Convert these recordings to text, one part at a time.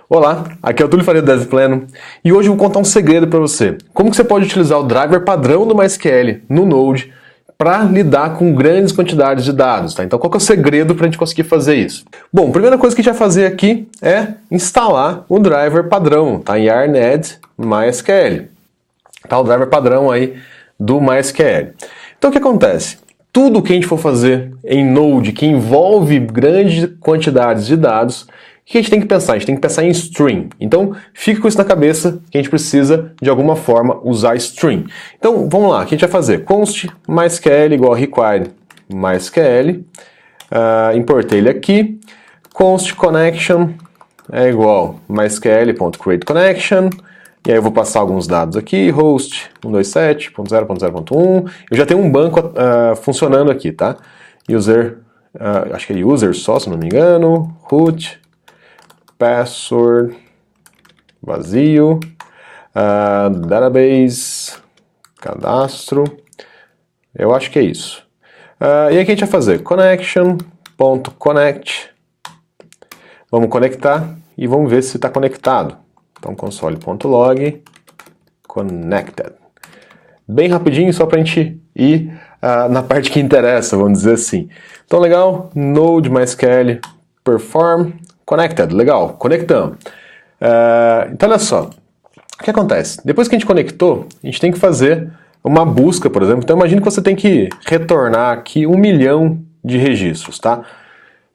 Olá, aqui é o Túlio Faria do Devpleno e hoje eu vou contar um segredo para você. Como que você pode utilizar o driver padrão do MySQL no Node para lidar com grandes quantidades de dados, tá? Então qual que é o segredo para a gente conseguir fazer isso? Bom, a primeira coisa que a gente vai fazer aqui é instalar o driver padrão, tá? Yarn-add MySQL, tá? O driver padrão aí do MySQL. Então o que acontece? Tudo que a gente for fazer em Node que envolve grandes quantidades de dados, o que a gente tem que pensar? A gente tem que pensar em string. Então, fica com isso na cabeça que a gente precisa, de alguma forma, usar string. Então, vamos lá. O que a gente vai fazer? Const MySQL igual require MySQL. Importei ele aqui. Const connection é igual mysql.createConnection. E aí eu vou passar alguns dados aqui, host 127.0.0.1. Eu já tenho um banco funcionando aqui, tá? User, acho que é user só, se não me engano. Root, password, vazio, database, cadastro. Eu acho que é isso. E aí o que a gente vai fazer? Connection.connect. Vamos conectar e vamos ver se está conectado. Então, console.log connected. Bem rapidinho, só para a gente ir na parte que interessa, vamos dizer assim. Então, legal, Node MySQL perform connected. Legal, conectamos. Então, olha só. O que acontece? Depois que a gente conectou, a gente tem que fazer uma busca, por exemplo. Então, imagine que você tem que retornar aqui 1 milhão de registros, tá?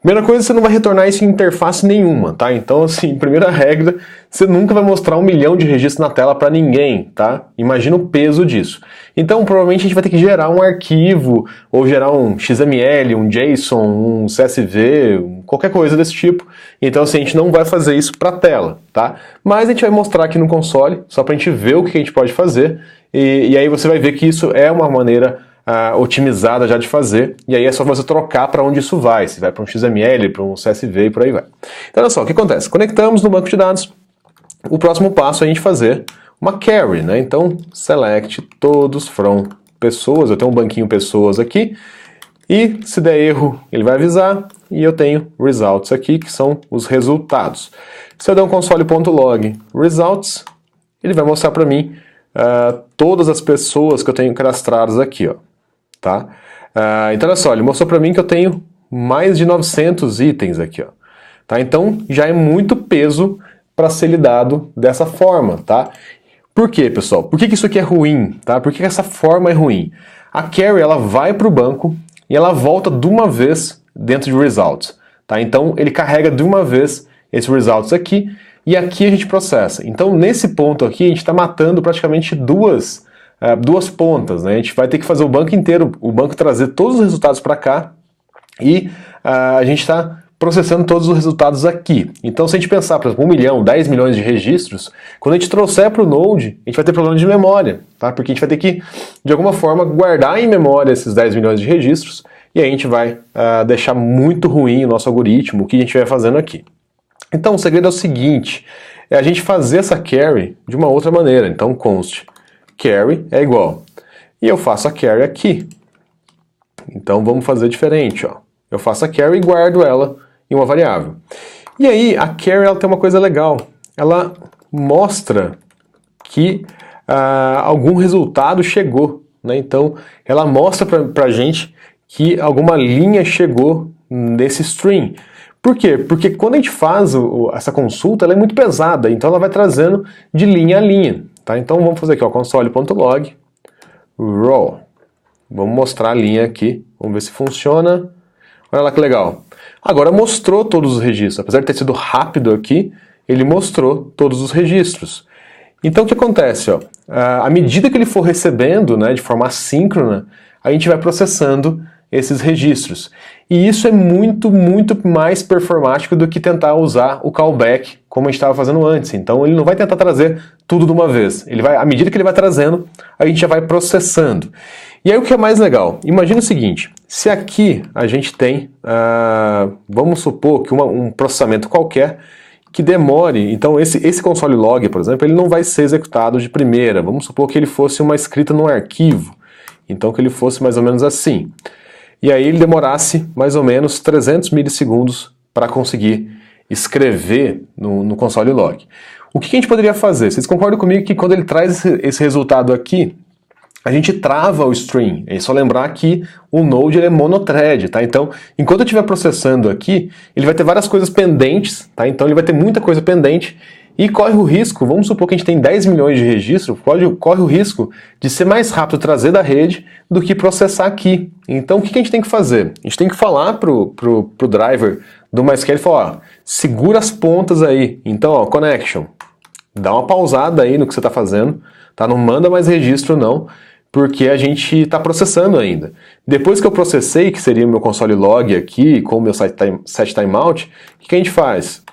Primeira coisa, você não vai retornar isso em interface nenhuma, tá? Então, assim, primeira regra, você nunca vai mostrar 1 milhão de registros na tela para ninguém, tá? Imagina o peso disso. Então, provavelmente a gente vai ter que gerar um arquivo, ou gerar um XML, um JSON, um CSV, qualquer coisa desse tipo. Então, assim, a gente não vai fazer isso para a tela, tá? Mas a gente vai mostrar aqui no console, só para a gente ver o que a gente pode fazer. E aí você vai ver que isso é uma maneira otimizada já de fazer, e aí é só você trocar para onde isso vai, se vai para um XML, para um CSV e por aí vai. Então olha só, o que acontece? Conectamos no banco de dados, o próximo passo é a gente fazer uma query, né? Então select todos from pessoas, eu tenho um banquinho pessoas aqui, e se der erro ele vai avisar, e eu tenho results aqui, que são os resultados. Se eu der um console.log results, ele vai mostrar para mim todas as pessoas que eu tenho cadastradas aqui, ó. Tá? Então olha só, ele mostrou para mim que eu tenho mais de 900 itens aqui, ó. Tá? Então já é muito peso para ser lidado dessa forma, tá? Por quê, pessoal? Por que isso aqui é ruim? Tá? Por que essa forma é ruim? A query ela vai para o banco e ela volta de uma vez dentro de results, tá? Então ele carrega de uma vez esses results aqui e aqui a gente processa. Então nesse ponto aqui a gente está matando praticamente duas pontas, né? A gente vai ter que fazer o banco inteiro, o banco trazer todos os resultados para cá e a gente está processando todos os resultados aqui. Então se a gente pensar, por exemplo, 1 milhão, 10 milhões de registros, quando a gente trouxer para o Node, a gente vai ter problema de memória, tá? Porque a gente vai ter que, de alguma forma, guardar em memória esses 10 milhões de registros e aí a gente vai deixar muito ruim o nosso algoritmo, o que a gente vai fazendo aqui. Então o segredo é o seguinte, é a gente fazer essa query de uma outra maneira. Então const query é igual. E eu faço a query aqui. Então vamos fazer diferente, ó. Eu faço a query e guardo ela em uma variável. E aí a query ela tem uma coisa legal. Ela mostra que algum resultado chegou, né? Então ela mostra pra gente que alguma linha chegou nesse string. Por quê? Porque quando a gente faz essa consulta, ela é muito pesada, então ela vai trazendo de linha a linha. Tá? Então vamos fazer aqui, console.log raw. Vamos mostrar a linha aqui, vamos ver se funciona. Olha lá que legal. Agora mostrou todos os registros, apesar de ter sido rápido aqui, ele mostrou todos os registros. Então o que acontece? Ó, à medida que ele for recebendo, né, de forma assíncrona, a gente vai processando esses registros. E isso é muito, muito mais performático do que tentar usar o callback como a gente estava fazendo antes. Então ele não vai tentar trazer tudo de uma vez. Ele vai, à medida que ele vai trazendo, a gente já vai processando. E aí o que é mais legal? Imagina o seguinte, se aqui a gente tem, vamos supor que um processamento qualquer que demore, então esse console log, por exemplo, ele não vai ser executado de primeira. Vamos supor que ele fosse uma escrita num arquivo. Então que ele fosse mais ou menos assim. E aí ele demorasse mais ou menos 300 milissegundos para conseguir escrever no console log. O que a gente poderia fazer? Vocês concordam comigo que quando ele traz esse resultado aqui, a gente trava o string. É só lembrar que o Node ele é monothread, tá? Então, enquanto eu estiver processando aqui, ele vai ter várias coisas pendentes, tá? Então ele vai ter muita coisa pendente e corre o risco, vamos supor que a gente tem 10 milhões de registros, corre o risco de ser mais rápido trazer da rede do que processar aqui. Então o que a gente tem que fazer? A gente tem que falar pro driver do MySQL e falar, ó, segura as pontas aí. Então, ó, connection, dá uma pausada aí no que você está fazendo, tá? Não manda mais registro não, porque a gente está processando ainda. Depois que eu processei, que seria o meu console log aqui, com o meu set timeout, o que a gente faz?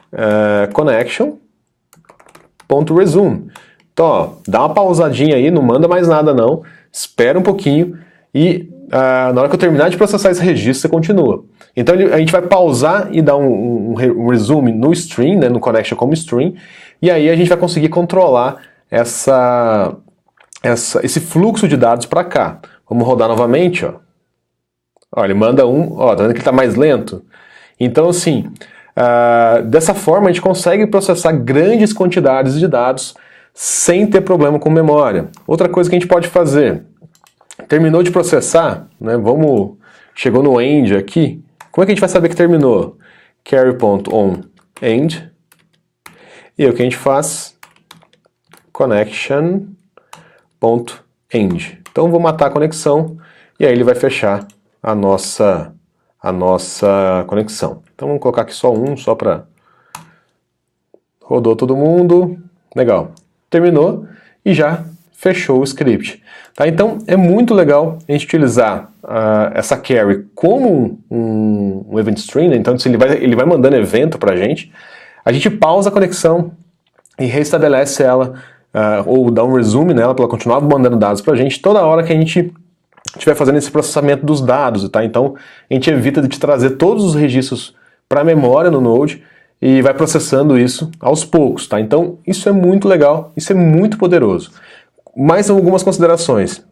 Connection.resume. Então, ó, dá uma pausadinha aí, não manda mais nada não, espera um pouquinho e na hora que eu terminar de processar esse registro, você continua. Então a gente vai pausar e dar um resume no string, né, no connection como string, e aí a gente vai conseguir controlar esse fluxo de dados para cá. Vamos rodar novamente, ó. Ó, ele manda ó, tá vendo que ele está mais lento? Então assim, dessa forma a gente consegue processar grandes quantidades de dados sem ter problema com memória. Outra coisa que a gente pode fazer, terminou de processar, né, chegou no end aqui, como é que a gente vai saber que terminou? Carry.onEnd, e o que a gente faz? Connection.end. Então vou matar a conexão e aí ele vai fechar a nossa conexão. Então vamos colocar aqui só só para... Rodou todo mundo, legal. Terminou e já fechou o script. Tá? Então é muito legal a gente utilizar essa carry como um event stream, né? Então ele vai mandando evento para a gente pausa a conexão e restabelece ela, ou dá um resume nela para ela continuar mandando dados para a gente toda hora que a gente estiver fazendo esse processamento dos dados. Tá? Então a gente evita de trazer todos os registros para a memória no Node e vai processando isso aos poucos. Tá? Então isso é muito legal, isso é muito poderoso. Mais algumas considerações.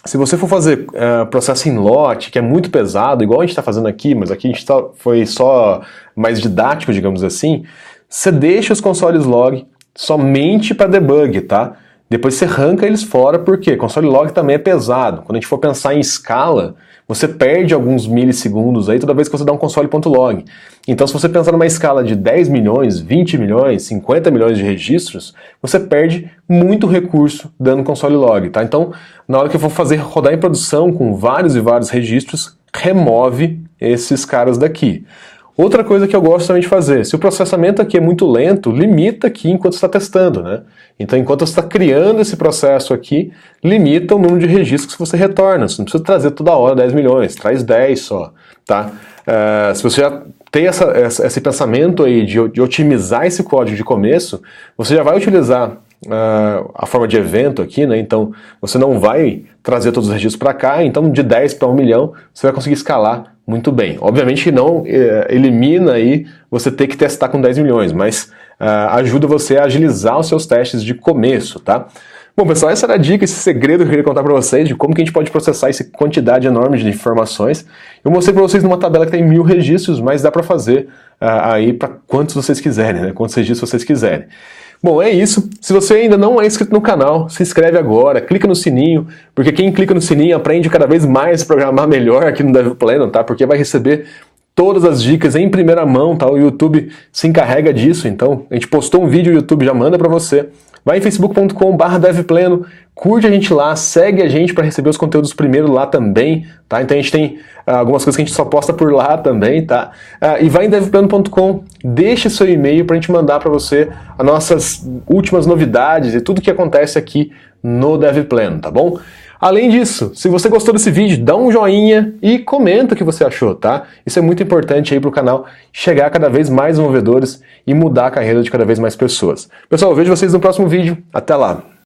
Se você for fazer processo em lote, que é muito pesado, igual a gente está fazendo aqui, mas aqui a gente foi só mais didático, digamos assim, você deixa os consoles log somente para debug, tá? Depois você arranca eles fora, porque console log também é pesado. Quando a gente for pensar em escala, você perde alguns milissegundos aí toda vez que você dá um console.log. Então se você pensar numa escala de 10 milhões, 20 milhões, 50 milhões de registros, você perde muito recurso dando console log, tá? Então, na hora que eu for rodar em produção com vários e vários registros, remove esses caras daqui. Outra coisa que eu gosto também de fazer, se o processamento aqui é muito lento, limita aqui enquanto você está testando, né? Então, enquanto você está criando esse processo aqui, limita o número de registros que você retorna. Você não precisa trazer toda hora 10 milhões, traz 10 só, tá? Se você já tem esse pensamento aí de otimizar esse código de começo, você já vai utilizar a forma de evento aqui, né? Então você não vai trazer todos os registros para cá, então de 10 para 1 milhão você vai conseguir escalar muito bem. Obviamente que não elimina aí você ter que testar com 10 milhões, mas ajuda você a agilizar os seus testes de começo, tá? Bom, pessoal, essa era a dica, esse segredo que eu queria contar para vocês de como que a gente pode processar essa quantidade enorme de informações. Eu mostrei para vocês numa tabela que tem 1000 registros, mas dá para fazer aí para quantos vocês quiserem, né? Quantos registros vocês quiserem. Bom, é isso. Se você ainda não é inscrito no canal, se inscreve agora, clica no sininho, porque quem clica no sininho aprende cada vez mais a programar melhor aqui no DevPlano, tá? Porque vai receber todas as dicas em primeira mão, tá? O YouTube se encarrega disso, então a gente postou um vídeo, o YouTube já manda para você. Vai em facebook.com/devpleno, curte a gente lá, segue a gente para receber os conteúdos primeiro lá também, tá? Então a gente tem algumas coisas que a gente só posta por lá também, tá? E vai em devpleno.com, deixa seu e-mail para a gente mandar para você as nossas últimas novidades e tudo que acontece aqui no DevPleno, tá bom? Além disso, se você gostou desse vídeo, dá um joinha e comenta o que você achou, tá? Isso é muito importante aí para o canal chegar a cada vez mais desenvolvedores e mudar a carreira de cada vez mais pessoas. Pessoal, eu vejo vocês no próximo vídeo. Até lá!